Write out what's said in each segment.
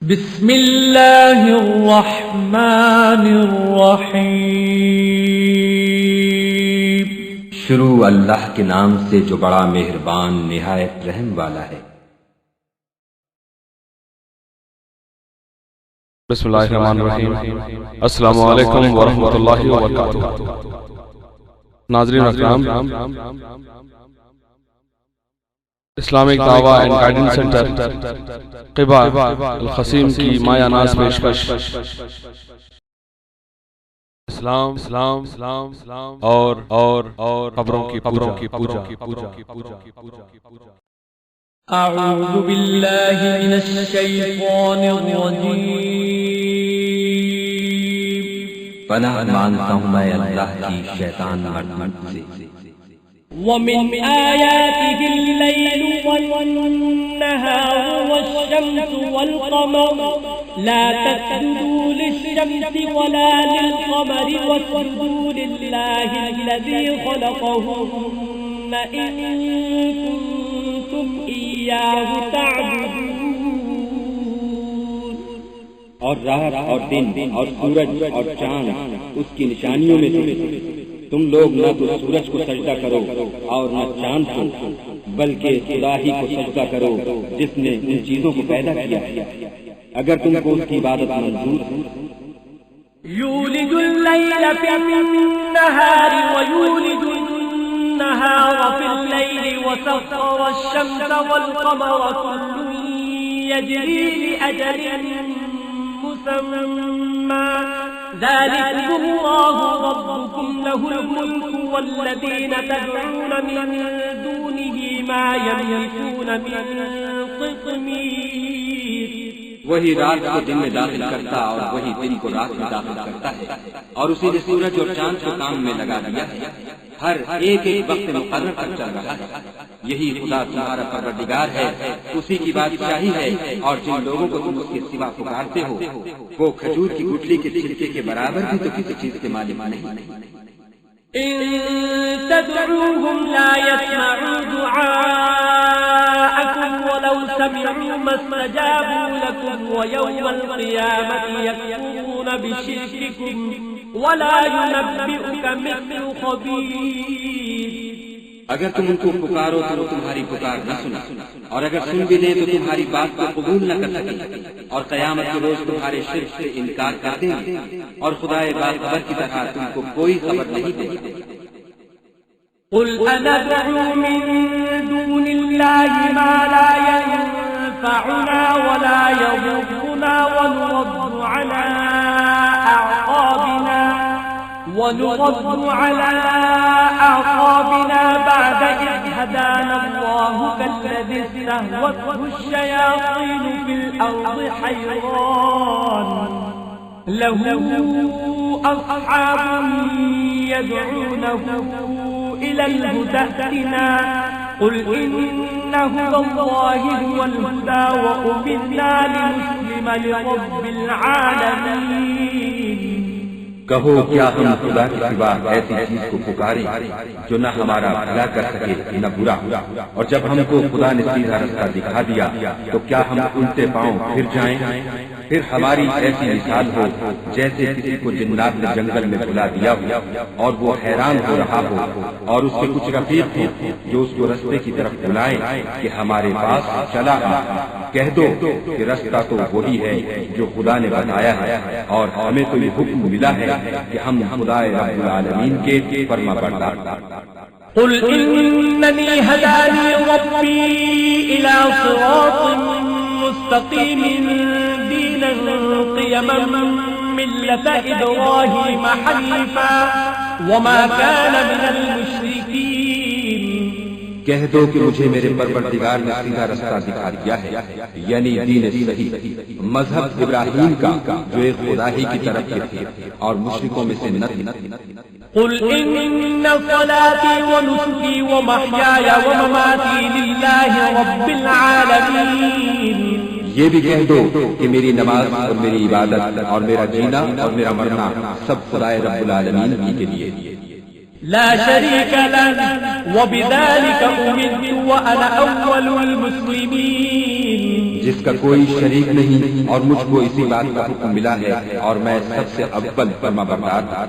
بسم اللہ الرحمن الرحیم۔ شروع اللہ کے نام سے جو بڑا مہربان نہایت رحم والا ہے۔ بسم اللہ الرحمن الرحیم۔ السلام علیکم ورحمۃ اللہ وبرکاتہ۔ ناظرین اکرام، اسلامک دعویٰ اینڈ گائیڈنس سینٹر قبا القصیم کی مایا ناز پیشکش اسلام اور قبروں کی پوجا۔ اعوذ باللہ من الشیطان الرجیم۔ پناہ مانگتا ہوں میں اللہ کی شیطان مردود سے۔ ومن آیاته الليل والنهار والشمس والقمر لا تسجدوا للشمس ولا للقمر واسجدوا لله الذي خلقهن إن كنتم إياه تعبدون۔ اور رات اور دن اور سورج اور چاند اس کی نشانیوں میں سے، تم لوگ نہ تو سورج کو سجدہ کرو اور نہ چاند کو، بلکہ خدا ہی کو سجدہ کرو جس نے ان چیزوں کو پیدا کیا ہے، اگر تم کو اس کی عبادت منظور ہے۔ یولج اللیل فی النہار ویولج النہار فی اللیل وسخر الشمس والقمر كل یجری لأجل مسمى ذلكم الله ربكم له الملك والذين تدعون من دونه ما يملكون من قطمير۔ وہی رات کو دن میں داخل کرتا اور وہی دن کو رات میں داخل کرتا ہے، اور اسی نے سورج اور چاند کو کام میں لگا دیا ہے، ہر ایک وقت مقرر پر چل رہا ہے۔ یہی خدا تمہارا پروردگار ہے، اسی کی بادشاہی ہے، اور جن لوگوں کو تم اس کے سوا پکارتے ہو وہ کھجور کی گٹلی کے چھلکے کے برابر بھی تو کسی چیز کے مالک نہیں۔ ان تدعوهم لا يسمعوا دعاءكم ولو سمعوا ما استجابوا لكم ويوم القيامة يكفرون بشرككم ولا ينبئك مثل خبير۔ اگر تم ان کو پکارو تو وہ تمہاری پکار نہ سنا، اور اگر سن بھی لیں تو تمہاری بات کو قبول نہ کر سکیں، اور قیامت کے روز تمہارے شرک سے انکار کر دیں گے، اور خدائے باخبر کی طرح تم کو کوئی خبر نہیں دے گا۔ قل أندعو من دون الله ما لا ينفعنا ولا يضرنا ونرد على أعقابنا بعد إذ هدانا الله كالذي استهوته الشياطين في الأرض حيران له أصحاب يدعونه إلى الهدى ائتنا قل إن هدى الله هو الهدى وأمرنا لنسلم لرب العالمين۔ کہو کیا ہم خدا کے سوا ایسی چیز کو پکاریں جو نہ ہمارا بھلا کر سکے نہ برا، اور جب ہم کو خدا نے سیدھا رستہ دکھا دیا تو کیا ہم الٹے پاؤں پھر جائیں؟ پھر ہماری ایسی مثال ہو جیسے کسی کو جنات نے جنگل میں بلا دیا ہو اور وہ حیران ہو رہا ہو، اور اس کے کچھ رفیق ہو جو اس کو رستے کی طرف بلائیں کہ ہمارے پاس چلا آ۔ کہہ دو کہ رستہ تو وہی ہے جو خدا نے بتایا ہے، اور ہمیں تو یہ حکم ملا ہے کہ ہم خدا رب العالمین کے فرما بردار۔ قل إنني هداني ربي إلى صراط مستقيم دينا قيما ملة إبراهيم حنيفا وما كان من المشركين۔ کہہ دو کہ مجھے میرے پروردگار نے سیدھا رستہ دکھا دیا ہے، یعنی دین صحیح، مذہب ابراہیم کا جو ایک خدا ہی کی طرف سے تھے اور مشرکوں میں سے نہ تھے۔ قل إن صلاتي ونسكي ومحياي ومماتي لله رب العالمين۔ یہ بھی کہہ دو کہ میری نماز اور میری عبادت اور میرا جینا اور میرا مرنا سب خدا رب العالمین کے لیے۔ لا شريك له وبذلك أمرت وأنا أول المسلمين۔ جس کا کوئی شریک نہیں، اور مجھ کو اسی بات کا حکم ملا ہے اور میں سب سے اول فرما بردار ہوں۔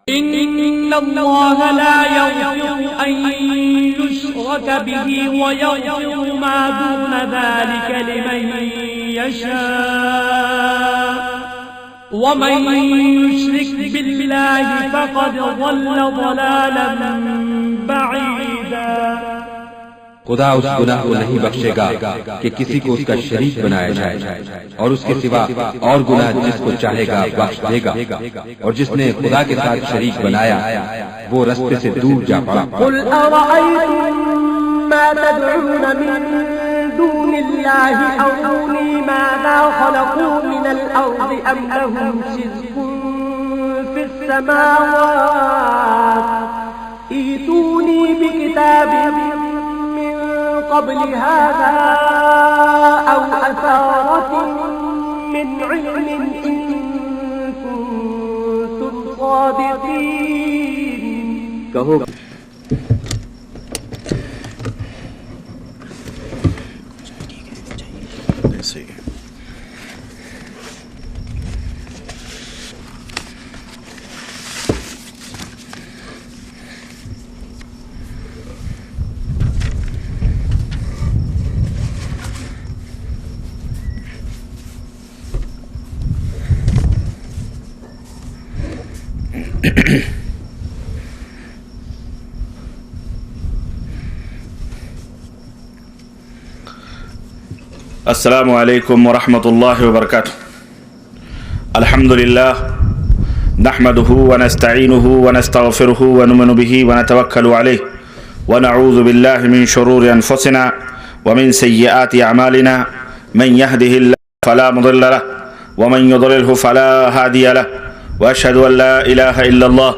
إن الله لا يغفر أن يشرك به ويغفر ما دون ذلك لمن يشاء ومن يشرك بالله فقد ضل ضلالا بعيدا۔ خدا اس گناہ کو نہیں بخشے گا کہ کسی کو اس کا شریک بنایا جائے، اور اس کے سوا اور گناہ جس کو چاہے گا بخش دے گا، اور جس نے خدا کے ساتھ شریک بنایا وہ رستے سے دور جا پڑا۔ قل أرأيتم ما تدعون من دون الله أروني ماذا خلقوا من الأرض أم لهم شرك في السماوات ائتوني بكتاب قبل هذا أو أثارة من علم إن كنتم صادقين۔ کہو السلام علیکم ورحمۃ اللہ وبرکاتہ۔ الحمد للہ نحمده ونستعینه ونستغفره ونؤمن به ونتوکل علیہ ونعوذ باللہ من شرور انفسنا ومن سیئات اعمالنا، من يهده الله فلا مضل له ومن يضلله فلا هادي له، واشهد ان لا اله الا الله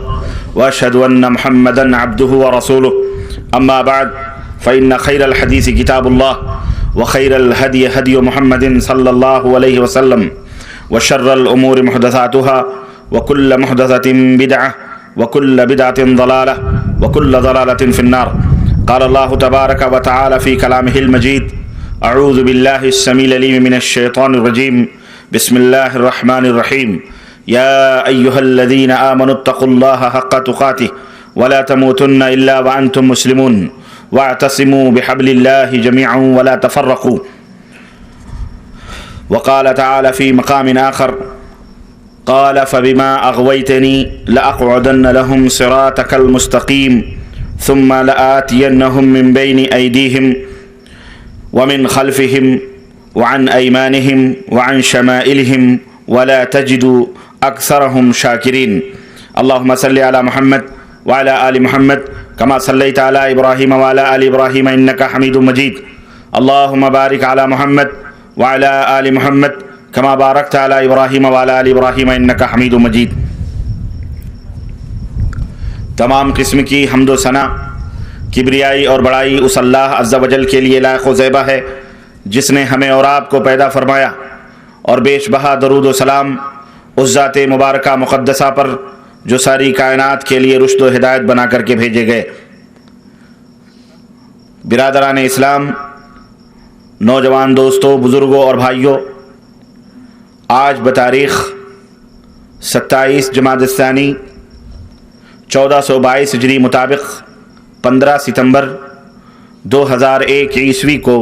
واشهد ان محمدا عبده ورسوله، اما بعد فان خير الحديث كتاب الله وخير الهدي هدي محمد صلى الله عليه وسلم، وشر الأمور محدثاتها وكل محدثة بدعة وكل بدعة ضلالة وكل ضلالة في النار۔ قال الله تبارك وتعالى في كلامه المجيد: أعوذ بالله السميع العليم من الشيطان الرجيم، بسم الله الرحمن الرحيم، يا أيها الذين آمنوا اتقوا الله حق تقاته ولا تموتن إلا وأنتم مسلمون، واعتصموا بحبل الله جميعا ولا تفرقوا۔ وقال تعالى في مقام آخر: قال فبما أغويتني لأقعدن لهم صراطك المستقيم ثم لآتينهم من بين أيديهم ومن خلفهم وعن أيمانهم وعن شمائلهم ولا تجد أكثرهم شاكرين۔ اللهم صل على محمد وعلى آل محمد كما صليت على إبراهيم وعلى آل إبراهيم إنك حميد مجيد۔ اللهم بارك على محمد وعلى آل محمد كما باركت على إبراهيم وعلى آل إبراهيم إنك حميد مجيد۔ تمام قسم کی حمد و ثنا، کبریائی اور بڑائی اس اللہ عز و جل کے لیے لائق و زیبہ ہے جس نے ہمیں اور آپ کو پیدا فرمایا، اور بیش بہا درود و سلام اس ذات مبارکہ مقدسہ پر جو ساری کائنات کے لیے رشد و ہدایت بنا کر کے بھیجے گئے۔ برادران اسلام، نوجوان دوستوں، بزرگوں اور بھائیوں، آج بتاریخ 27 جمادی الثانی 1422 ہجری مطابق 15 ستمبر 2001 عیسوی کو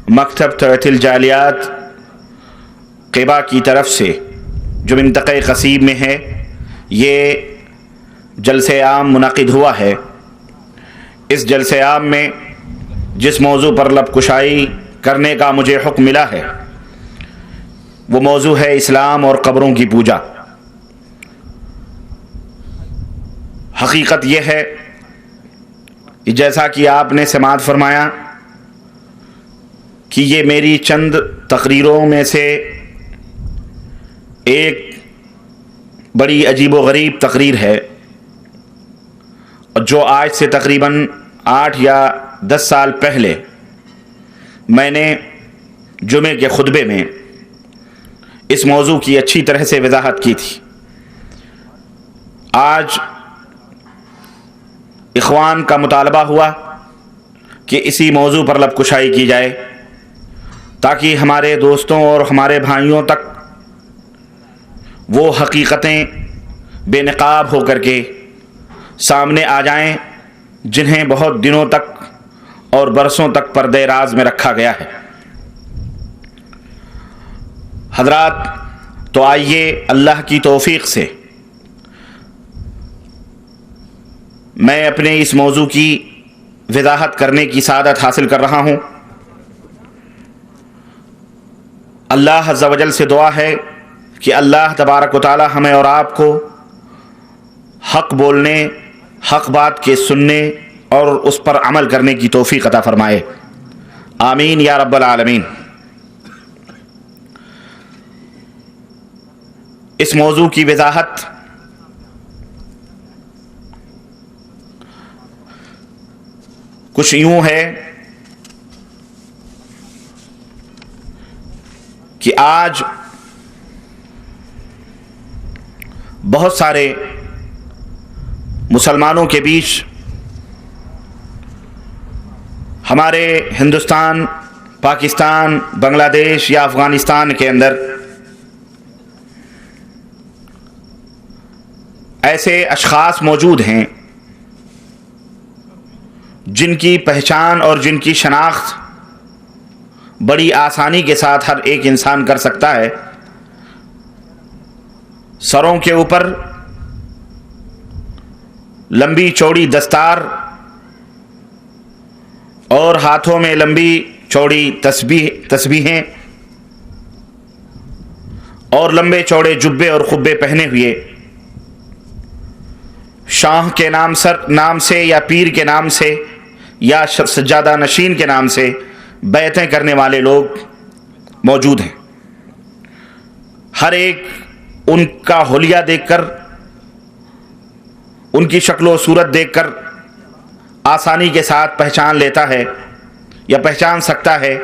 مکتب ترتیل الجالیات قبا کی طرف سے جو منطقہ قصیب میں ہے یہ جلسہ عام منعقد ہوا ہے۔ اس جلسہ عام میں جس موضوع پر لب کشائی کرنے کا مجھے حکم ملا ہے وہ موضوع ہے اسلام اور قبروں کی پوجا۔ حقیقت یہ ہے کہ جیسا کہ آپ نے سماعت فرمایا کہ یہ میری چند تقریروں میں سے ایک بڑی عجیب و غریب تقریر ہے، جو آج سے تقریباً 8 یا 10 سال پہلے میں نے جمعے کے خطبے میں اس موضوع کی اچھی طرح سے وضاحت کی تھی۔ آج اخوان کا مطالبہ ہوا کہ اسی موضوع پر لب کشائی کی جائے، تاکہ ہمارے دوستوں اور ہمارے بھائیوں تک وہ حقیقتیں بے نقاب ہو کر کے سامنے آ جائیں جنہیں بہت دنوں تک اور برسوں تک پردے راز میں رکھا گیا ہے۔ حضرات، تو آئیے اللہ کی توفیق سے میں اپنے اس موضوع کی وضاحت کرنے کی سعادت حاصل کر رہا ہوں۔ اللہ عز و جل سے دعا ہے کہ اللہ تبارک و تعالی ہمیں اور آپ کو حق بولنے، حق بات کے سننے اور اس پر عمل کرنے کی توفیق عطا فرمائے، آمین یا رب العالمین۔ اس موضوع کی وضاحت کچھ یوں ہے کہ آج بہت سارے مسلمانوں کے بیچ ہمارے ہندوستان، پاکستان، بنگلہ دیش یا افغانستان کے اندر ایسے اشخاص موجود ہیں جن کی پہچان اور جن کی شناخت بڑی آسانی کے ساتھ ہر ایک انسان کر سکتا ہے۔ سروں کے اوپر لمبی چوڑی دستار اور ہاتھوں میں لمبی چوڑی تسبیحیں اور لمبے چوڑے جبے اور خبے پہنے ہوئے، شاہ کے نام سے یا پیر کے نام سے یا سجادہ نشین کے نام سے بیعتیں کرنے والے لوگ موجود ہیں۔ ہر ایک ان کا حلیہ دیکھ کر، ان کی شکل و صورت دیکھ کر آسانی کے ساتھ پہچان لیتا ہے یا پہچان سکتا ہے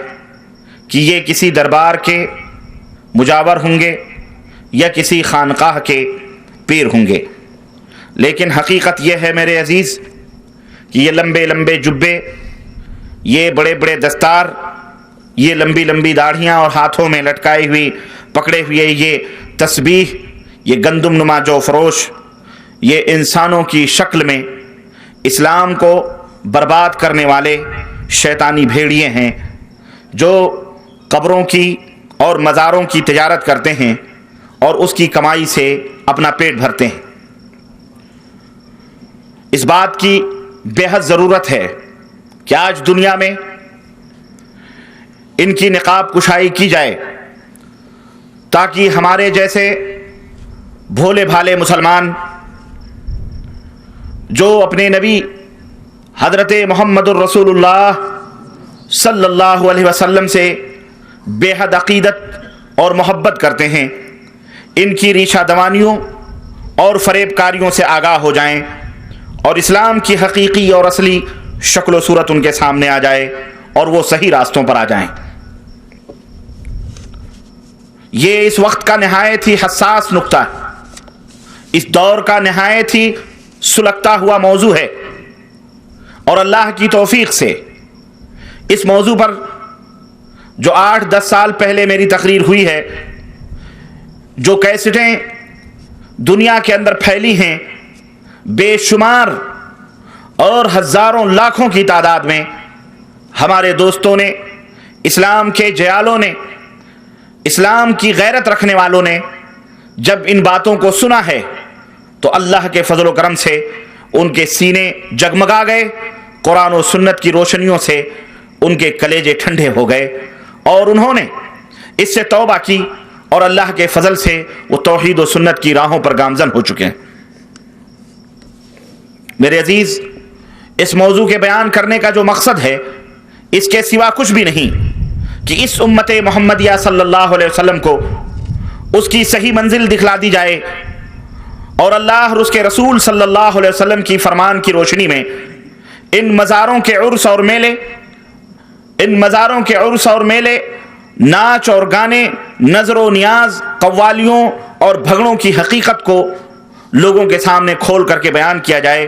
کہ یہ کسی دربار کے مجاور ہوں گے یا کسی خانقاہ کے پیر ہوں گے۔ لیکن حقیقت یہ ہے میرے عزیز کہ یہ لمبے لمبے جبے، یہ بڑے بڑے دستار، یہ لمبی لمبی داڑھیاں اور ہاتھوں میں لٹکائی ہوئی پکڑے ہوئے یہ تسبیح، یہ گندم نما جو فروش، یہ انسانوں کی شکل میں اسلام کو برباد کرنے والے شیطانی بھیڑیے ہیں جو قبروں کی اور مزاروں کی تجارت کرتے ہیں اور اس کی کمائی سے اپنا پیٹ بھرتے ہیں۔ اس بات کی بے حد ضرورت ہے کہ آج دنیا میں ان کی نقاب کشائی کی جائے تاکہ ہمارے جیسے بھولے بھالے مسلمان جو اپنے نبی حضرت محمد الرسول اللہ صلی اللہ علیہ وسلم سے بے حد عقیدت اور محبت کرتے ہیں، ان کی ریشہ دوانیوں اور فریب کاریوں سے آگاہ ہو جائیں اور اسلام کی حقیقی اور اصلی شکل و صورت ان کے سامنے آ جائے اور وہ صحیح راستوں پر آ جائیں۔ یہ اس وقت کا نہایت ہی حساس نقطہ ہے، اس دور کا نہایت ہی سلگتا ہوا موضوع ہے، اور اللہ کی توفیق سے اس موضوع پر جو 8-10 سال پہلے میری تقریر ہوئی ہے، جو کیسٹیں دنیا کے اندر پھیلی ہیں، بے شمار اور ہزاروں لاکھوں کی تعداد میں ہمارے دوستوں نے، اسلام کے جیالوں نے، اسلام کی غیرت رکھنے والوں نے جب ان باتوں کو سنا ہے تو اللہ کے فضل و کرم سے ان کے سینے جگمگا گئے، قرآن و سنت کی روشنیوں سے ان کے کلیجے ٹھنڈے ہو گئے اور انہوں نے اس سے توبہ کی اور اللہ کے فضل سے وہ توحید و سنت کی راہوں پر گامزن ہو چکے ہیں۔ میرے عزیز، اس موضوع کے بیان کرنے کا جو مقصد ہے اس کے سوا کچھ بھی نہیں کہ اس امت محمدیہ صلی اللہ علیہ وسلم کو اس کی صحیح منزل دکھلا دی جائے اور اللہ اور اس کے رسول صلی اللہ علیہ وسلم کی فرمان کی روشنی میں ان مزاروں کے عرس اور میلے، ناچ اور گانے، نظر و نیاز، قوالیوں اور بھگڑوں کی حقیقت کو لوگوں کے سامنے کھول کر کے بیان کیا جائے۔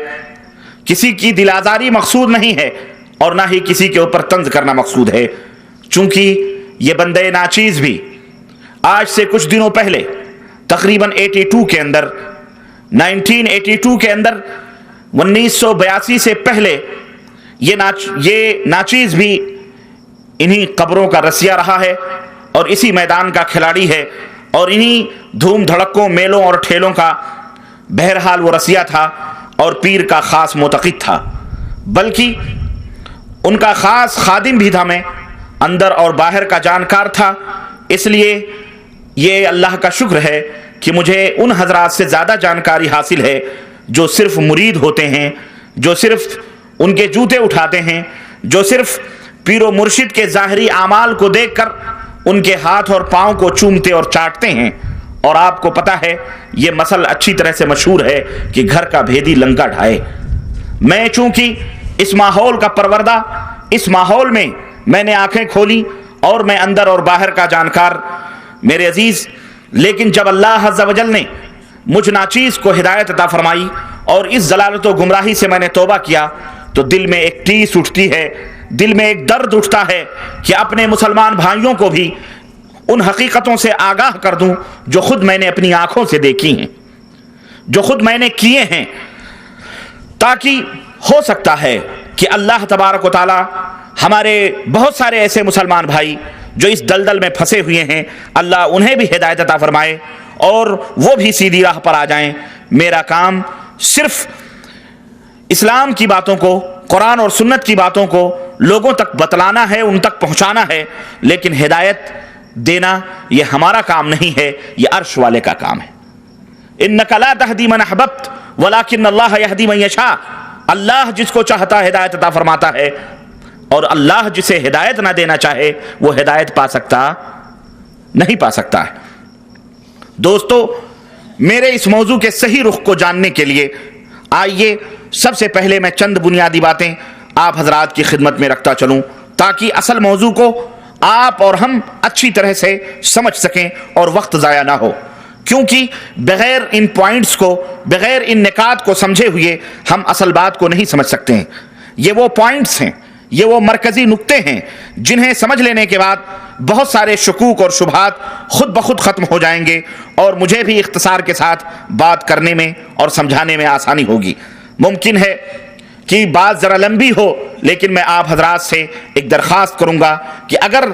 کسی کی دل آزاری مقصود نہیں ہے اور نہ ہی کسی کے اوپر طنز کرنا مقصود ہے، چونکہ یہ بندے ناچیز بھی آج سے کچھ دنوں پہلے تقریباً 82 کے اندر 1982 کے اندر 1982 سے پہلے یہ ناچیز بھی انہی قبروں کا رسیا رہا ہے اور اسی میدان کا کھلاڑی ہے اور انہی دھوم دھڑکوں میلوں اور ٹھیلوں کا بہرحال وہ رسیا تھا اور پیر کا خاص معتقد تھا، بلکہ ان کا خاص خادم بھی تھا، میں اندر اور باہر کا جانکار تھا۔ اس لیے یہ اللہ کا شکر ہے کہ مجھے ان حضرات سے زیادہ جانکاری حاصل ہے جو صرف مرید ہوتے ہیں، جو صرف ان کے جوتے اٹھاتے ہیں، جو صرف پیر و مرشد کے ظاہری اعمال کو دیکھ کر ان کے ہاتھ اور پاؤں کو چومتے اور چاٹتے ہیں۔ اور آپ کو پتہ ہے یہ مسئلہ اچھی طرح سے مشہور ہے کہ گھر کا بھیدی لنگا ڈھائے۔ میں چونکہ اس ماحول کا پروردہ، اس ماحول میں نے آنکھیں کھولی اور میں اندر اور باہر کا جانکار میرے عزیز، لیکن جب اللہ عز و جل نے مجھ ناچیز کو ہدایت عطا فرمائی اور اس ضلالت و گمراہی سے میں نے توبہ کیا تو دل میں ایک ٹیس اٹھتی ہے، دل میں ایک درد اٹھتا ہے کہ اپنے مسلمان بھائیوں کو بھی ان حقیقتوں سے آگاہ کر دوں جو خود میں نے اپنی آنکھوں سے دیکھی ہیں، جو خود میں نے کیے ہیں، تاکہ ہو سکتا ہے کہ اللہ تبارک و تعالی ہمارے بہت سارے ایسے مسلمان بھائی جو اس دلدل میں پھنسے ہوئے ہیں، اللہ انہیں بھی ہدایت عطا فرمائے اور وہ بھی سیدھی راہ پر آ جائیں۔ میرا کام صرف اسلام کی باتوں کو، قرآن اور سنت کی باتوں کو لوگوں تک بتلانا ہے، ان تک پہنچانا ہے، لیکن ہدایت دینا یہ ہمارا کام نہیں ہے، یہ عرش والے کا کام ہے۔ انک لا تہدی من احببت ولکن اللہ یہدی من یشاء، اللہ جس کو چاہتا ہدایت عطا فرماتا ہے اور اللہ جسے ہدایت نہ دینا چاہے وہ ہدایت پا سکتا نہیں پا سکتا ہے۔ دوستو، میرے اس موضوع کے صحیح رخ کو جاننے کے لیے آئیے سب سے پہلے میں چند بنیادی باتیں آپ حضرات کی خدمت میں رکھتا چلوں تاکہ اصل موضوع کو آپ اور ہم اچھی طرح سے سمجھ سکیں اور وقت ضائع نہ ہو، کیونکہ بغیر ان پوائنٹس کو، بغیر ان نکات کو سمجھے ہوئے ہم اصل بات کو نہیں سمجھ سکتے ہیں۔ یہ وہ پوائنٹس ہیں، یہ وہ مرکزی نقطے ہیں جنہیں سمجھ لینے کے بعد بہت سارے شکوک اور شبہات خود بخود ختم ہو جائیں گے اور مجھے بھی اختصار کے ساتھ بات کرنے میں اور سمجھانے میں آسانی ہوگی۔ ممکن ہے کہ بات ذرا لمبی ہو، لیکن میں آپ حضرات سے ایک درخواست کروں گا کہ اگر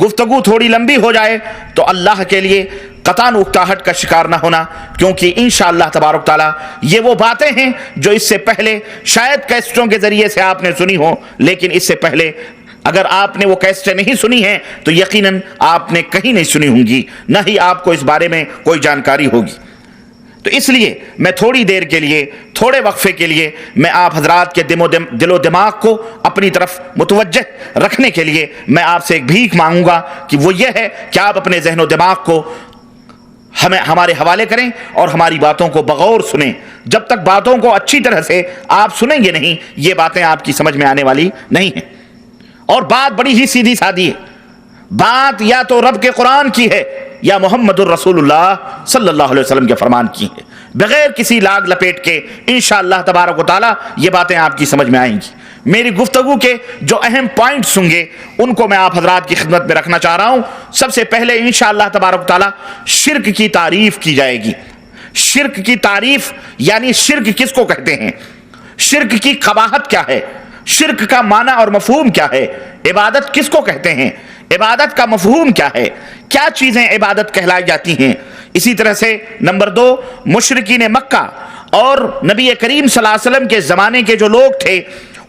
گفتگو تھوڑی لمبی ہو جائے تو اللہ کے لیے قطعاً اکتاہٹ کا شکار نہ ہونا، کیونکہ انشاءاللہ تبارک تعالیٰ یہ وہ باتیں ہیں جو اس سے پہلے شاید کیسٹوں کے ذریعے سے آپ نے سنی ہو، لیکن اس سے پہلے اگر آپ نے وہ کیسٹیں نہیں سنی ہیں تو یقیناً آپ نے کہیں نہیں سنی ہوں گی، نہ ہی آپ کو اس بارے میں کوئی جانکاری ہوگی۔ تو اس لیے میں تھوڑی دیر کے لیے، تھوڑے وقفے کے لیے میں آپ حضرات کے دل و دماغ کو اپنی طرف متوجہ رکھنے کے لیے میں آپ سے ایک بھیک مانگوں گا کہ وہ یہ ہے کہ آپ اپنے ذہن و دماغ کو ہمارے حوالے کریں اور ہماری باتوں کو بغور سنیں۔ جب تک باتوں کو اچھی طرح سے آپ سنیں گے نہیں، یہ باتیں آپ کی سمجھ میں آنے والی نہیں ہیں۔ اور بات بڑی ہی سیدھی سادی ہے، بات یا تو رب کے قرآن کی ہے یا محمد الرسول اللہ صلی اللہ علیہ وسلم کے فرمان کی ہے، بغیر کسی لاگ لپیٹ کے انشاءاللہ تبارک و تعالی یہ باتیں آپ کی سمجھ میں آئیں گی۔ میری گفتگو کے جو اہم پوائنٹس ہوں گے ان کو میں آپ حضرات کی خدمت میں رکھنا چاہ رہا ہوں۔ سب سے پہلے انشاءاللہ تبارک و تعالی شرک کی تعریف کی جائے گی۔ شرک کی تعریف یعنی شرک کس کو کہتے ہیں، شرک کی قباحت کیا ہے، شرک کا معنی اور مفہوم کیا ہے، عبادت کس کو کہتے ہیں، عبادت کا مفہوم کیا ہے، کیا چیزیں عبادت کہلائی جاتی ہیں۔ اسی طرح سے نمبر 2، مشرکین مکہ اور نبی کریم صلی اللہ علیہ وسلم کے زمانے کے جو لوگ تھے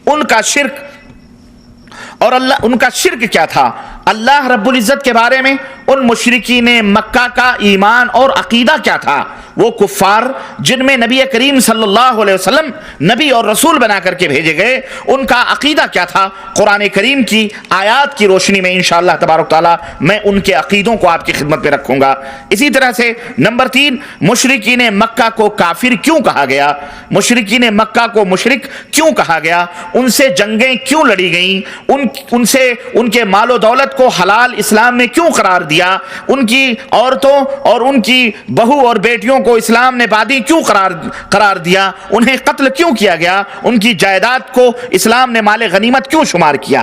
ان کا شرک اور ان کا شرک کیا تھا۔ اللہ رب العزت کے بارے میں ان مشرکین مکہ کا ایمان اور عقیدہ کیا تھا، وہ کفار جن میں نبی کریم صلی اللہ علیہ وسلم نبی اور رسول بنا کر کے بھیجے گئے، ان کا عقیدہ کیا تھا۔ قرآن کریم کی آیات کی روشنی میں انشاءاللہ تبارک تعالیٰ میں ان کے عقیدوں کو آپ کی خدمت میں رکھوں گا۔ اسی طرح سے نمبر 3، مشرکین مکہ کو کافر کیوں کہا گیا، مشرکین مکہ کو مشرک کیوں کہا گیا، ان سے جنگیں کیوں لڑی گئیں، ان کے مال و دولت کو حلال اسلام نے کیوں قرار دیا، ان کی عورتوں اور ان کی بہو اور بیٹیوں کو اسلام نے بادی کیوں قرار دیا، انہیں قتل کیوں کیا گیا، ان کی جائیداد کو اسلام نے مال غنیمت کیوں شمار کیا۔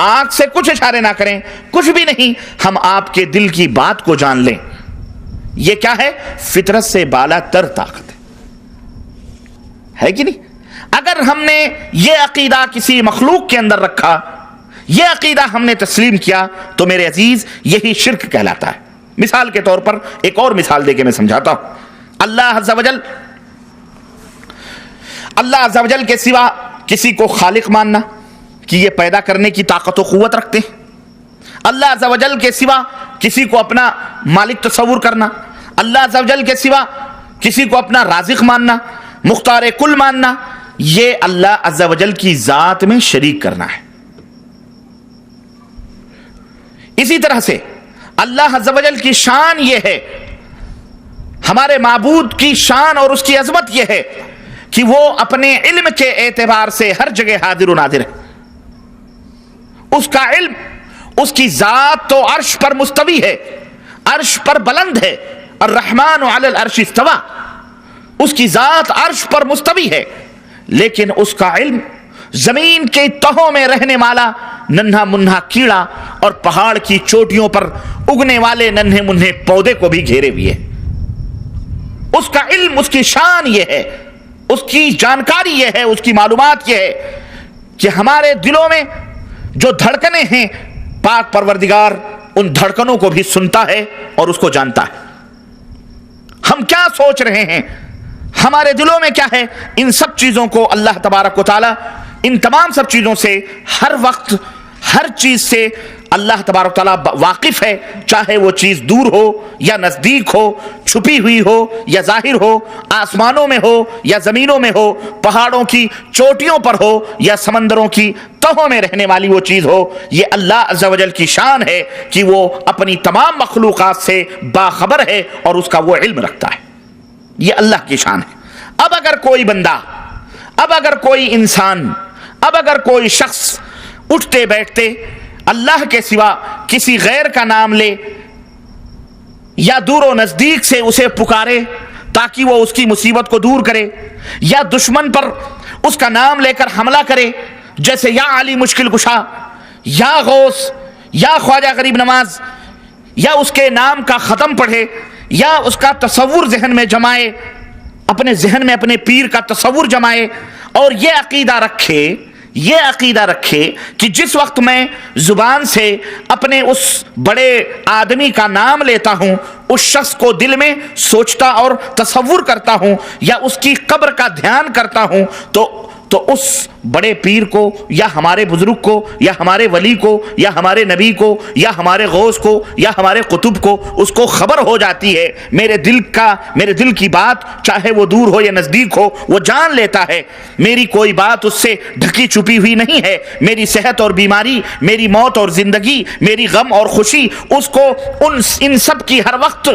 آنکھ سے کچھ اشارے نہ کریں، کچھ بھی نہیں، ہم آپ کے دل کی بات کو جان لیں. یہ کیا ہے؟ فطرت سے بالا تر طاقت ہے کہ نہیں؟ اگر ہم نے یہ عقیدہ کسی مخلوق کے اندر رکھا، یہ عقیدہ ہم نے تسلیم کیا، تو میرے عزیز یہی شرک کہلاتا ہے. مثال کے طور پر ایک اور مثال دے کے میں سمجھاتا ہوں. اللہ عز و جل کے سوا کسی کو خالق ماننا کہ یہ پیدا کرنے کی طاقت و قوت رکھتے ہیں، اللہ عز و جل کے سوا کسی کو اپنا مالک تصور کرنا، اللہ عز و جل کے سوا کسی کو اپنا رازق ماننا، مختار کل ماننا، یہ اللہ عز و جل کی ذات میں شریک کرنا ہے. اسی طرح سے اللہ عز و جل کی شان یہ ہے، ہمارے معبود کی شان اور اس کی عظمت یہ ہے کہ وہ اپنے علم کے اعتبار سے ہر جگہ حاضر و ناظر ہے. اس کا علم، اس کی ذات تو عرش پر مستوی ہے، عرش پر بلند ہے. الرحمن علی العرش استوى، اس کی ذات عرش پر مستوی ہے، لیکن اس کا علم زمین کے تہوں میں رہنے والا ننھا منھا کیڑا اور پہاڑ کی چوٹیوں پر اگنے والے ننھے منھے پودے کو بھی گھیرے ہوئے ہے. اس کا علم، اس کی شان یہ ہے، اس کی جانکاری یہ ہے، اس کی معلومات یہ ہے کہ ہمارے دلوں میں جو دھڑکنیں ہیں، پاک پروردگار ان دھڑکنوں کو بھی سنتا ہے اور اس کو جانتا ہے. ہم کیا سوچ رہے ہیں، ہمارے دلوں میں کیا ہے، ان سب چیزوں کو اللہ تبارک و تعالی، ان تمام سب چیزوں سے ہر وقت ہر چیز سے اللہ تبارک و تعالیٰ واقف ہے، چاہے وہ چیز دور ہو یا نزدیک ہو، چھپی ہوئی ہو یا ظاہر ہو، آسمانوں میں ہو یا زمینوں میں ہو، پہاڑوں کی چوٹیوں پر ہو یا سمندروں کی تہوں میں رہنے والی وہ چیز ہو. یہ اللہ عز و جل کی شان ہے کہ وہ اپنی تمام مخلوقات سے باخبر ہے اور اس کا وہ علم رکھتا ہے. یہ اللہ کی شان ہے. اب اگر کوئی بندہ، اب اگر کوئی انسان، اب اگر کوئی شخص اٹھتے بیٹھتے اللہ کے سوا کسی غیر کا نام لے یا دور و نزدیک سے اسے پکارے تاکہ وہ اس کی مصیبت کو دور کرے، یا دشمن پر اس کا نام لے کر حملہ کرے، جیسے یا علی مشکل کشا، یا غوث، یا خواجہ غریب نواز، یا اس کے نام کا ختم پڑھے، یا اس کا تصور ذہن میں جمائے، اپنے ذہن میں اپنے پیر کا تصور جمائے، اور یہ عقیدہ رکھے کہ جس وقت میں زبان سے اپنے اس بڑے آدمی کا نام لیتا ہوں، اس شخص کو دل میں سوچتا اور تصور کرتا ہوں یا اس کی قبر کا دھیان کرتا ہوں، تو اس بڑے پیر کو یا ہمارے بزرگ کو یا ہمارے ولی کو یا ہمارے نبی کو یا ہمارے غوث کو یا ہمارے قطب کو اس کو خبر ہو جاتی ہے. میرے دل کی بات چاہے وہ دور ہو یا نزدیک ہو، وہ جان لیتا ہے. میری کوئی بات اس سے ڈھکی چھپی ہوئی نہیں ہے. میری صحت اور بیماری، میری موت اور زندگی، میری غم اور خوشی، اس کو ان سب کی ہر وقت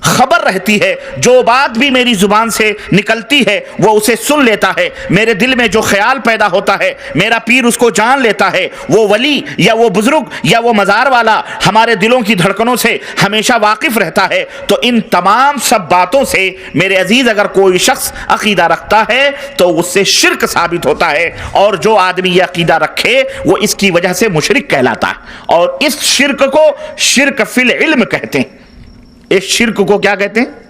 خبر رہتی ہے. جو بات بھی میری زبان سے نکلتی ہے وہ اسے سن لیتا ہے. میرے دل میں جو خیال پیدا ہوتا ہے میرا پیر اس کو جان لیتا ہے. وہ ولی یا وہ بزرگ یا وہ مزار والا ہمارے دلوں کی دھڑکنوں سے ہمیشہ واقف رہتا ہے. تو ان تمام سب باتوں سے میرے عزیز اگر کوئی شخص عقیدہ رکھتا ہے تو اس سے شرک ثابت ہوتا ہے، اور جو آدمی یہ عقیدہ رکھے وہ اس کی وجہ سے مشرک کہلاتا ہے. اور اس شرک کو شرک فی العلم کہتے ہیں. اس شرک کو کیا کہتے ہیں؟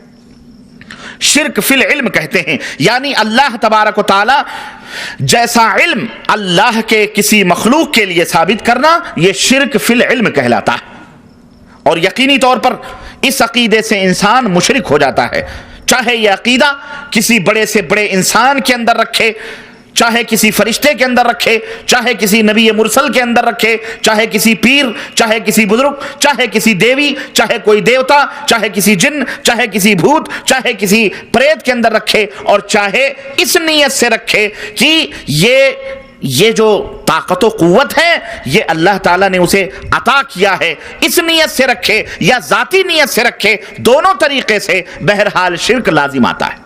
شرک فی العلم کہتے ہیں. یعنی اللہ تبارک و تعالی جیسا علم اللہ کے کسی مخلوق کے لیے ثابت کرنا، یہ شرک فی العلم کہلاتا ہے. اور یقینی طور پر اس عقیدے سے انسان مشرک ہو جاتا ہے. چاہے یہ عقیدہ کسی بڑے سے بڑے انسان کے اندر رکھے، چاہے کسی فرشتے کے اندر رکھے، چاہے کسی نبی مرسل کے اندر رکھے، چاہے کسی پیر، چاہے کسی بزرگ، چاہے کسی دیوی، چاہے کوئی دیوتا، چاہے کسی جن، چاہے کسی بھوت، چاہے کسی پریت کے اندر رکھے، اور چاہے اس نیت سے رکھے کہ یہ جو طاقت و قوت ہے یہ اللہ تعالیٰ نے اسے عطا کیا ہے، اس نیت سے رکھے یا ذاتی نیت سے رکھے، دونوں طریقے سے بہرحال شرک لازم آتا ہے.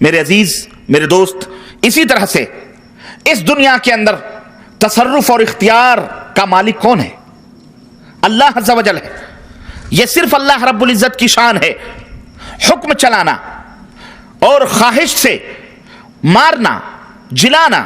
میرے عزیز، میرے دوست، اسی طرح سے اس دنیا کے اندر تصرف اور اختیار کا مالک کون ہے؟ اللہ عز و جل ہے. یہ صرف اللہ رب العزت کی شان ہے. حکم چلانا اور خواہش سے مارنا، جلانا،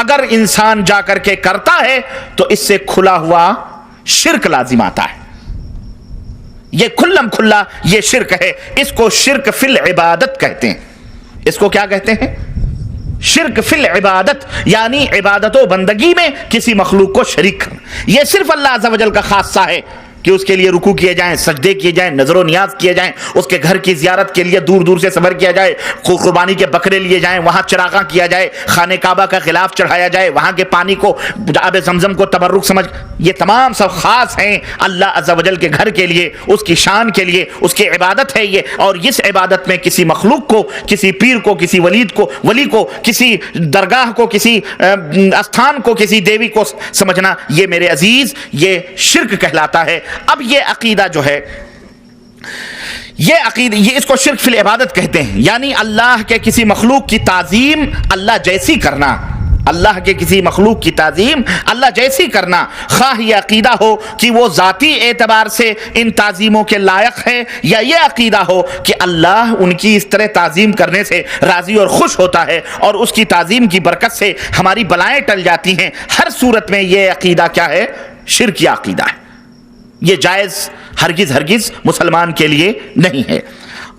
اگر انسان جا کر کے کرتا ہے تو اس سے کھلا ہوا شرک لازم آتا ہے. یہ کھلم کھلا یہ شرک ہے. اس کو شرک فی العبادت کہتے ہیں. اس کو کیا کہتے ہیں؟ شرک فی العبادت، یعنی عبادت و بندگی میں کسی مخلوق کو شریک کرنا. یہ صرف اللہ عز و جل کا خاصہ ہے کہ اس کے لیے رکوع کیے جائیں، سجدے کیے جائیں، نظر و نیاز کیے جائیں، اس کے گھر کی زیارت کے لیے دور دور سے سفر کیا جائے، قربانی کے بکرے لیے جائیں، وہاں چراغاں کیا جائے، خانہ کعبہ کا غلاف چڑھایا جائے، وہاں کے پانی کو آب زمزم کو تبرک سمجھ. یہ تمام سب خاص ہیں اللہ عز و جل کے گھر کے لیے، اس کی شان کے لیے، اس کی عبادت ہے یہ. اور اس عبادت میں کسی مخلوق کو، کسی پیر کو، کسی ولی کو، کسی درگاہ کو، کسی استھان کو، کسی دیوی کو سمجھنا، یہ میرے عزیز یہ شرک کہلاتا ہے. اب یہ عقیدہ جو ہے، یہ اس کو شرک فی العبادت کہتے ہیں، یعنی اللہ کے کسی مخلوق کی تعظیم اللہ جیسی کرنا. اللہ کے کسی مخلوق کی تعظیم اللہ جیسی کرنا، خواہ یہ عقیدہ ہو کہ وہ ذاتی اعتبار سے ان تعظیموں کے لائق ہے، یا یہ عقیدہ ہو کہ اللہ ان کی اس طرح تعظیم کرنے سے راضی اور خوش ہوتا ہے اور اس کی تعظیم کی برکت سے ہماری بلائیں ٹل جاتی ہیں. ہر صورت میں یہ عقیدہ کیا ہے؟ شرکی عقیدہ ہے. یہ جائز ہرگز مسلمان کے لیے نہیں ہے.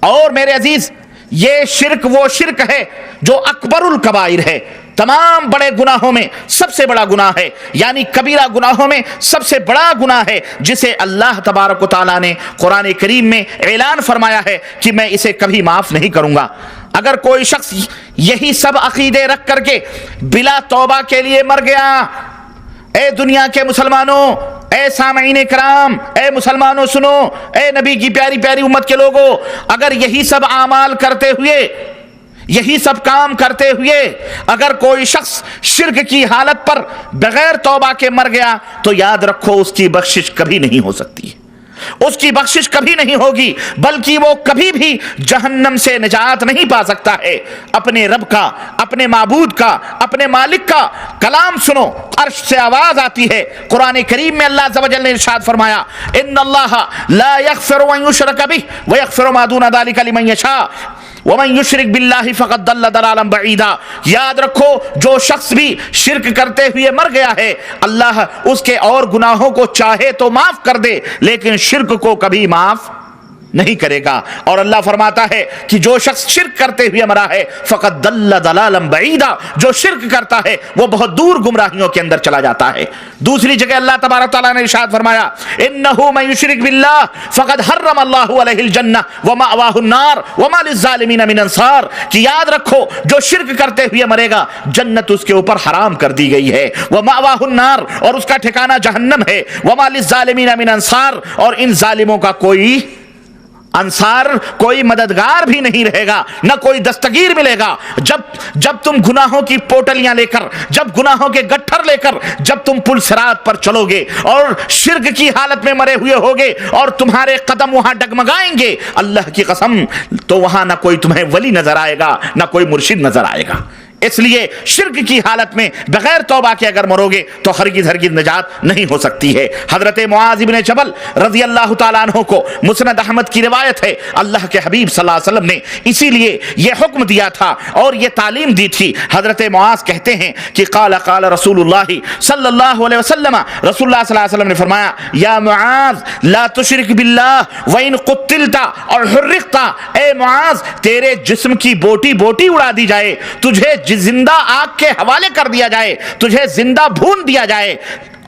اور میرے عزیز یہ شرک وہ شرک ہے جو اکبر الکبائر ہے. تمام بڑے گناہوں میں سب سے بڑا گناہ ہے، یعنی کبیرہ گناہوں میں سب سے بڑا گناہ ہے، جسے اللہ تبارک و تعالیٰ نے قرآن کریم میں اعلان فرمایا ہے کہ میں اسے کبھی معاف نہیں کروں گا. اگر کوئی شخص یہی سب عقیدے رکھ کر کے بلا توبہ کے لیے مر گیا، اے دنیا کے مسلمانوں، اے سامعین کرام، اے مسلمانوں سنو، اے نبی کی پیاری پیاری امت کے لوگوں، اگر یہی سب اعمال کرتے ہوئے، یہی سب کام کرتے ہوئے اگر کوئی شخص شرک کی حالت پر بغیر توبہ کے مر گیا تو یاد رکھو اس کی بخشش کبھی نہیں ہو سکتی. اس کی بخشش کبھی نہیں ہوگی، بلکہ وہ کبھی بھی جہنم سے نجات نہیں پا سکتا ہے. اپنے رب کا، اپنے معبود کا، اپنے مالک کا کلام سنو، عرش سے آواز آتی ہے. قرآن کریم میں اللہ عز و جل نے ارشاد فرمایا، ان اللہ لا یغفر ان یشرک بہ ویغفر ما دون ذلک لمن یشاء ومن یشرک باللہ فقد ضل ضلالا بعیدا. یاد رکھو جو شخص بھی شرک کرتے ہوئے مر گیا ہے، اللہ اس کے اور گناہوں کو چاہے تو معاف کر دے، لیکن شرک کو کبھی معاف نہیں کرے گا. اور اللہ فرماتا ہے کہ جو شخص شرک کرتے ہوئے مرا ہے فقد ضل ضلالا بعیدا، جو شرک کرتا ہے وہ بہت دور گمراہیوں کے اندر چلا جاتا ہے. دوسری جگہ اللہ تبارک تعالیٰ نے ارشاد فرمایا، انہ من یشرک باللہ فقد حرم اللہ علیہ الجنہ ومأواہ النار وما للظالمین من انصار. کہ یاد رکھو جو شرک کرتے ہوئے مرے گا جنت اس کے اوپر حرام کر دی گئی ہے، ومأواہ النار اور اس کا ٹھکانہ جہنم ہے، وما للظالمین من انصار اور ان ظالموں کا کوئی انصار، کوئی مددگار بھی نہیں رہے گا، نہ کوئی دستگیر ملے گا. جب تم گناہوں کی پوٹلیاں لے کر، جب گناہوں کے گٹھر لے کر جب تم پل صراط پر چلو گے اور شرک کی حالت میں مرے ہوئے ہوگے اور تمہارے قدم وہاں ڈگمگائیں گے، اللہ کی قسم تو وہاں نہ کوئی تمہیں ولی نظر آئے گا، نہ کوئی مرشد نظر آئے گا. اس لیے شرک کی حالت میں بغیر توبہ کے اگر مرو گے تو ہرگز نجات نہیں ہو سکتی ہے. حضرت معاذ بن جبل رضی اللہ تعالیٰ عنہ کو مسند احمد کی روایت ہے، اللہ کے حبیب صلی اللہ علیہ وسلم نے اسی لیے یہ حکم دیا تھا اور یہ تعلیم دی تھی. حضرت معاذ کہتے ہیں کہ قال رسول اللہ صلی اللہ علیہ وسلم، رسول اللہ صلی اللہ علیہ وسلم نے فرمایا، یا معاذ لا تشرک باللہ وان قتلت اور حرقت، اے معاذ تیرے جسم کی بوٹی بوٹی اڑا دی جائے، تجھے زندہ آگ کے حوالے کر دیا جائے، تجھے زندہ بھون دیا جائے،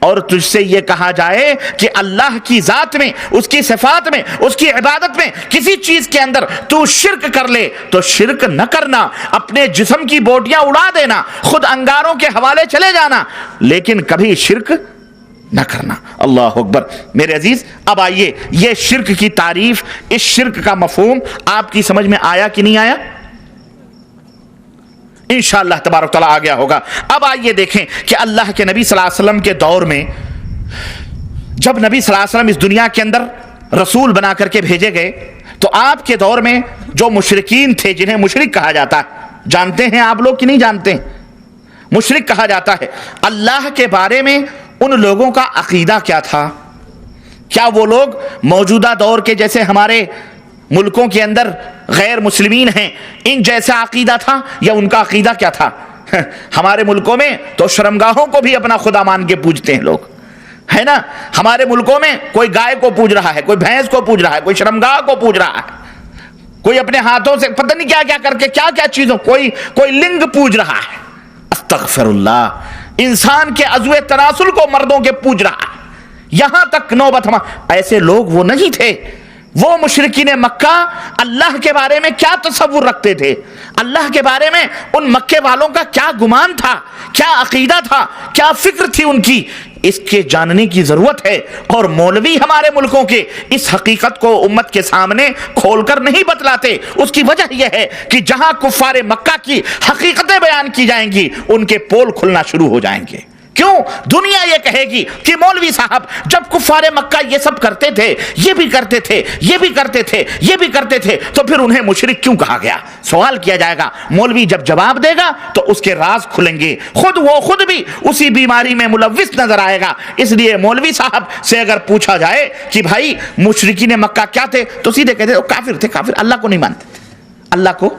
اور تجھ سے یہ کہا جائے کہ اللہ کی ذات میں، اس کی صفات میں، اس کی عبادت میں کسی چیز کے اندر تو شرک کر لے تو شرک نہ کرنا، اپنے جسم کی بوٹیاں اڑا دینا، خود انگاروں کے حوالے چلے جانا، لیکن کبھی شرک نہ کرنا. اللہ اکبر. میرے عزیز اب آئیے یہ شرک کی تعریف، اس شرک کا مفہوم آپ کی سمجھ میں آیا کہ نہیں آیا؟ انشاءاللہ تبارک تعالیٰ آ گیا ہوگا. اب آئیے دیکھیں کہ اللہ کے نبی صلی اللہ علیہ وسلم کے دور میں جب نبی صلی اللہ علیہ وسلم اس دنیا کے اندر رسول بنا کر کے بھیجے گئے تو آپ کے دور میں جو مشرکین تھے، جنہیں مشرک کہا جاتا ہے، جانتے ہیں آپ لوگ کہ نہیں جانتے ہیں؟ مشرک کہا جاتا ہے. اللہ کے بارے میں ان لوگوں کا عقیدہ کیا تھا؟ کیا وہ لوگ موجودہ دور کے جیسے ہمارے ملکوں کے اندر غیر مسلمین ہیں ان جیسا عقیدہ تھا، یا ان کا عقیدہ کیا تھا؟ ہمارے ملکوں میں تو شرمگاہوں کو بھی اپنا خدا مان کے پوجتے ہیں لوگ، ہے نا. ہمارے ملکوں میں کوئی گائے کو پوج رہا ہے، کوئی بھینس کو پوج رہا ہے، کوئی شرمگاہ کو پوج رہا ہے، کوئی اپنے ہاتھوں سے پتہ نہیں کیا کیا کر کے کیا کیا چیزوں، کوئی لنگ پوج رہا ہے. استغفر اللہ. انسان کے عضو تناسل کو مردوں کے پوج رہا ہے. یہاں تک نوبت ایسے لوگ وہ نہیں تھے. وہ مشرکین مکہ اللہ کے بارے میں کیا تصور رکھتے تھے، اللہ کے بارے میں ان مکے والوں کا کیا گمان تھا، کیا عقیدہ تھا، کیا فکر تھی ان کی، اس کے جاننے کی ضرورت ہے. اور مولوی ہمارے ملکوں کے اس حقیقت کو امت کے سامنے کھول کر نہیں بتلاتے. اس کی وجہ یہ ہے کہ جہاں کفار مکہ کی حقیقتیں بیان کی جائیں گی ان کے پول کھلنا شروع ہو جائیں گے. کیوں؟ دنیا یہ کہے گی کہ مولوی صاحب جب کفار مکہ یہ سب کرتے تھے، یہ بھی کرتے تھے، یہ بھی کرتے تھے، یہ بھی کرتے تھے، تو پھر انہیں مشرک کیوں کہا گیا؟ سوال کیا جائے گا. مولوی جب جواب دے گا تو اس کے راز کھلیں گے. وہ خود بھی اسی بیماری میں ملوث نظر آئے گا. اس لیے مولوی صاحب سے اگر پوچھا جائے کہ بھائی مشرکین مکہ کیا تھے، تو سیدھے کہتے وہ کافر تھے. کافر اللہ کو نہیں مانتے تھے، اللہ کو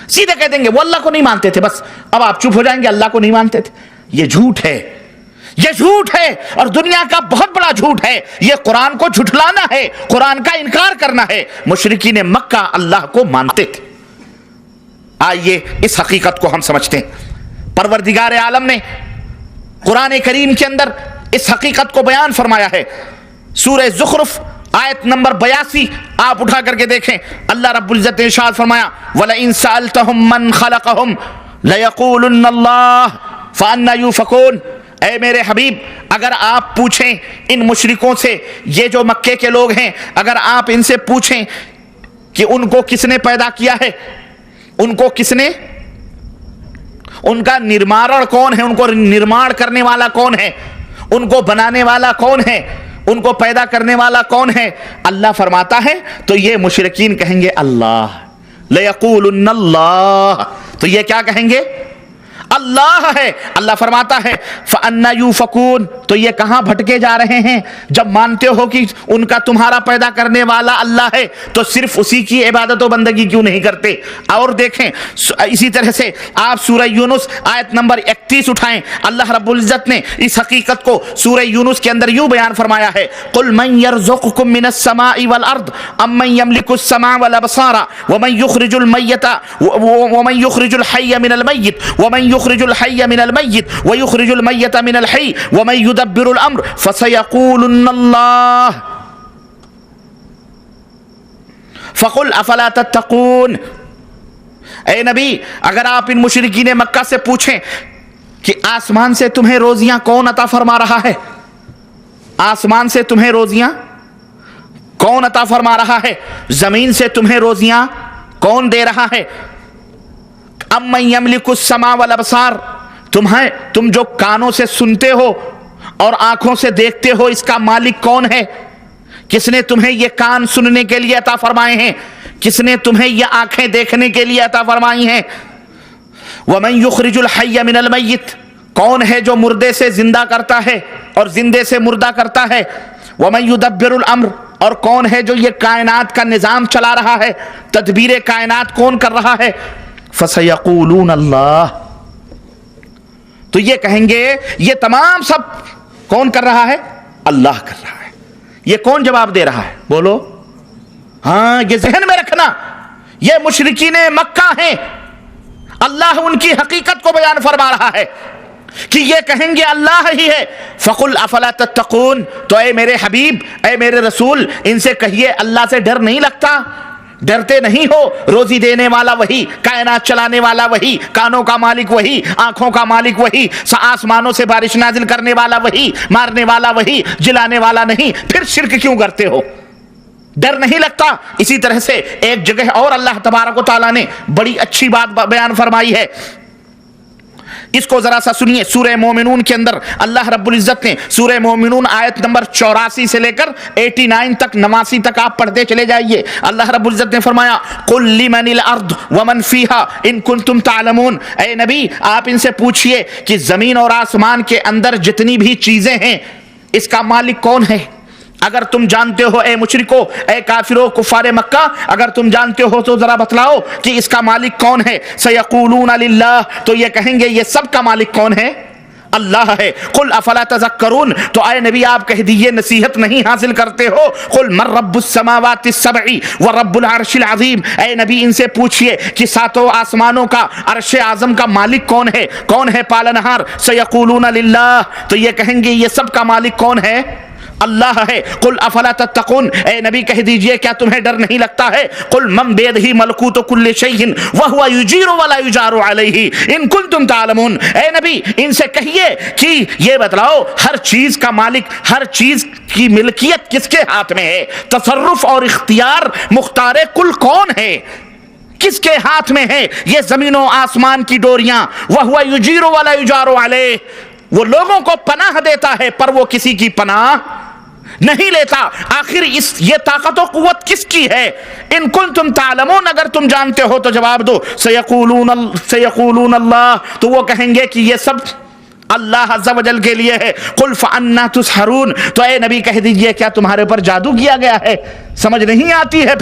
سیدھے کہہ دیں گے وہ اللہ کو نہیں مانتے تھے. بس اب آپ چپ ہو جائیں گے، اللہ کو نہیں مانتے تھے. یہ جھوٹ ہے، یہ جھوٹ ہے، اور دنیا کا بہت بڑا جھوٹ ہے. یہ قرآن کو جھٹلانا ہے، قرآن کا انکار کرنا ہے. مشرکین مکہ اللہ کو مانتے تھے. آئیے اس حقیقت کو ہم سمجھتے ہیں. پروردگار عالم نے قرآن کریم کے اندر اس حقیقت کو بیان فرمایا ہے. سورہ زخرف آیت نمبر 82 آپ اٹھا کر کے دیکھیں. اللہ رب العزت نے ارشاد فرمایا وَلَئِن سَأَلْتَهُم مَّن خَلَقَهُم لَيَقُولُنَّ اللَّهُ فَأَنَّىٰ يُؤْفَكُونَ. اے میرے حبیب اگر آپ پوچھیں ان مشرکوں سے، یہ جو مکے کے لوگ ہیں، اگر آپ ان سے پوچھیں کہ ان کو کس نے پیدا کیا ہے، ان کو کس نے، ان کا نرماڑ کون ہے، ان کو نرماڑ کرنے والا کون ہے، ان کو بنانے والا کون ہے، ان کو پیدا کرنے والا کون ہے، اللہ فرماتا ہے تو یہ مشرکین کہیں گے اللہ. لَيَقُولُنَّ اللَّهُ. تو یہ کیا کہیں گے؟ اللہ ہے. اللہ فرماتا ہے فَأَنَّىٰ يُؤْفَكُونَ. تو یہ کہاں بھٹکے جا رہے ہیں؟ جب مانتے ہو کہ ان کا تمہارا پیدا کرنے والا اللہ ہے تو صرف اسی کی عبادت و بندگی کیوں نہیں کرتے؟ اور دیکھیں اسی طرح سے آپ سورہ یونس آیت نمبر 31 اٹھائیں. اللہ رب العزت نے اس حقیقت کو سورہ یونس کے اندر یوں بیان فرمایا ہے قُلْ مَنْ يَرْزُقُكُم مِّنَ السَّمَاءِ وَالْأَرْضِ أَمَّنْ يَمْلِكُ السَّمْعَ وَالْأَبْصَارَ وَمَنْ يُخْرِجُ الْحَيَّ مِنَ الْمَيِّتِ وَمَنْ يُخْرِجُ الْحَيَّ مِنَ الْمَيِّتِ وَيُخْرِجُ الْمَيِّتَ مِنَ الْحَيِّ وَمَنْ يُدَبِّرُ الْأَمْرَ فَسَيَقُولُنَّ اللَّهُ فَقُلْ أَفَلَا تَتَّقُونَ. اے نبی اگر آپ ان مشرکین مکہ سے پوچھیں کہ آسمان سے تمہیں روزیاں کون عطا فرما رہا ہے، آسمان سے تمہیں روزیاں کون عطا فرما رہا ہے، زمین سے تمہیں روزیاں کون دے رہا ہے، اَمَّن يَمْلِكُ السَّمْعَ وَالْأَبْصَارَ. تم جو کانوں سے سنتے ہو اور آنکھوں سے دیکھتے ہو اس کا مالک کون ہے؟ کس نے تمہیں یہ کان سننے کے لیے عطا فرمائے ہیں؟ کس نے تمہیں یہ آنکھیں دیکھنے کے لیے عطا فرمائی ہیں؟ وَمَن يُخْرِجُ الْحَيَّ مِنَ الْمَيِّتِ. کون ہے جو مردے سے زندہ کرتا ہے اور زندے سے مردہ کرتا ہے؟ وَمَن يُدَبِّرُ الْأَمْرَ. اور کون ہے جو یہ کائنات کا نظام چلا رہا ہے، تدبیر کائنات کون کر رہا ہے؟ فَسَيَقُولُونَ اللَّهُ. تو یہ کہیں گے یہ تمام سب کون کر رہا ہے؟ اللہ کر رہا ہے. یہ کون جواب دے رہا ہے؟ بولو. ہاں یہ ذہن میں رکھنا، یہ مشرکین مکہ ہیں. اللہ ان کی حقیقت کو بیان فرما رہا ہے کہ یہ کہیں گے اللہ ہی ہے. فَقُلْ أَفَلَا تَتَّقُونَ. تو اے میرے حبیب، اے میرے رسول، ان سے کہیے اللہ سے ڈر نہیں لگتا؟ ڈرتے نہیں ہو؟ روزی دینے والا وہی، کائنات چلانے والا وہی، کانوں کا مالک وہی، آنکھوں کا مالک وہی، آسمانوں سے بارش نازل کرنے والا وہی، مارنے والا وہی، جلانے والا نہیں. پھر شرک کیوں کرتے ہو؟ ڈر نہیں لگتا؟ اسی طرح سے ایک جگہ اور اللہ تبارک و تعالیٰ نے بڑی اچھی بات بیان فرمائی ہے. اس کو ذرا سا سنیے. سورہ مومنون کے اندر اللہ رب العزت نے سورہ مومنون آیت نمبر 84 سے لے کر 89 تک 89 تک آپ پڑھتے چلے جائیے. اللہ رب العزت نے فرمایا قُلْ لِمَنِ الْأَرْضُ وَمَنْ فِيهَا إِن كُنْتُمْ تَعْلَمُونَ. اے نبی آپ ان سے پوچھئے کہ زمین اور آسمان کے اندر جتنی بھی چیزیں ہیں اس کا مالک کون ہے؟ اگر تم جانتے ہو اے مشرکو، اے کافرو کفار مکہ، اگر تم جانتے ہو تو ذرا بتلاؤ کہ اس کا مالک کون ہے؟ سیقولون للہ، تو یہ کہیں گے یہ سب کا مالک کون ہے؟ اللہ ہے۔ قل افلا تذکرون، تو اے نبی آپ کہہ دیجئے نصیحت نہیں حاصل کرتے ہو؟ قل من رب السماوات السبع ورب العرش العظیم، اے نبی ان سے پوچھئے کہ ساتوں آسمانوں کا عرش اعظم کا مالک کون ہے؟ کون ہے پالنہار؟ سیقولون للہ، تو یہ کہیں گے یہ سب کا مالک کون ہے؟ اللہ ہے۔ قل افلا تتقون، اے نبی کہہ دیجئے کیا تمہیں ڈر نہیں لگتا ہے؟ قل من بیدہ ملکوت کل شیء وہو یجیر ولا یجار علیہ ان کنتم تعلمون، اے نبی ان سے کہیے کہ یہ بتلاؤ ہر چیز کا مالک، ہر چیز کی ملکیت کس کے ہاتھ میں ہے؟ تصرف اور اختیار مختار کل کون ہے؟ کس کے ہاتھ میں ہے یہ زمین و آسمان کی ڈوریاں؟ وہو یجیر ولا یجار علیہ، وہ لوگوں کو پناہ دیتا ہے پر وہ کسی کی پناہ نہیں لیتا۔ آخر یہ طاقت و قوت کس کی ہے؟ ان کنتم تعلمون، اگر تم جانتے ہو تو جواب دو۔ سیقولون اللہ، تو وہ کہیں گے کہ یہ سب اللہ عز و جل کے لیے ہے۔ قل فأنا تسحرون، تو اے نبی کہہ دیجئے کیا تمہارے پر جادو کیا گیا ہے؟ سمجھ نہیں آتی ہے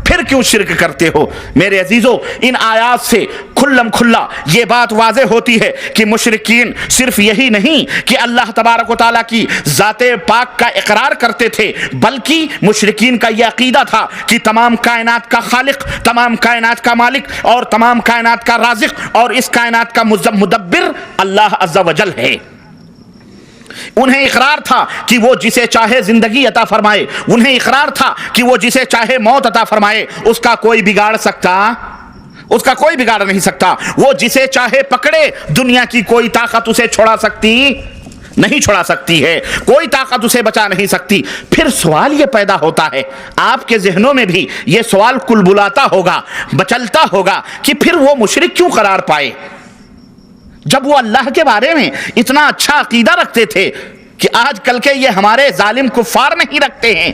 پھر کیوں شرک کرتے ہو؟ میرے عزیزو، ان آیات سے کھلم کھلا یہ بات واضح ہوتی ہے کہ مشرکین صرف یہی نہیں کہ اللہ تبارک و تعالیٰ کی ذات پاک کا اقرار کرتے تھے، بلکہ مشرکین کا یہ عقیدہ تھا کہ تمام کائنات کا خالق، تمام کائنات کا مالک اور تمام کائنات کا رازق اور اس کائنات کا مدبر اللہ عز و جل ہے۔ انہیں اقرار تھا کہ وہ جسے چاہے زندگی عطا فرمائے، انہیں اقرار تھا کہ وہ جسے چاہے موت عطا فرمائے، اس کا کوئی بگاڑ سکتا، اس کا کوئی بگاڑ نہیں سکتا۔ وہ جسے چاہے پکڑے، دنیا کی کوئی طاقت اسے چھڑا سکتی نہیں، چھڑا سکتی ہے، کوئی طاقت اسے بچا نہیں سکتی۔ پھر سوال یہ پیدا ہوتا ہے، آپ کے ذہنوں میں بھی یہ سوال کل بلاتا ہوگا، بچلتا ہوگا کہ پھر وہ مشرک کیوں قرار پائے؟ جب وہ اللہ کے بارے میں اتنا اچھا عقیدہ رکھتے تھے کہ آج کل کے یہ ہمارے ظالم کفار نہیں رکھتے ہیں،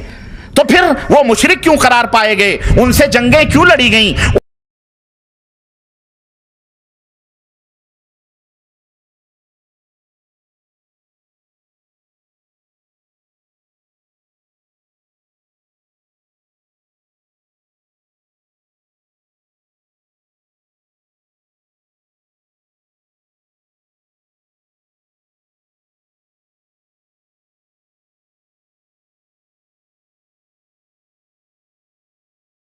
تو پھر وہ مشرک کیوں قرار پائے گئے؟ ان سے جنگیں کیوں لڑی گئیں؟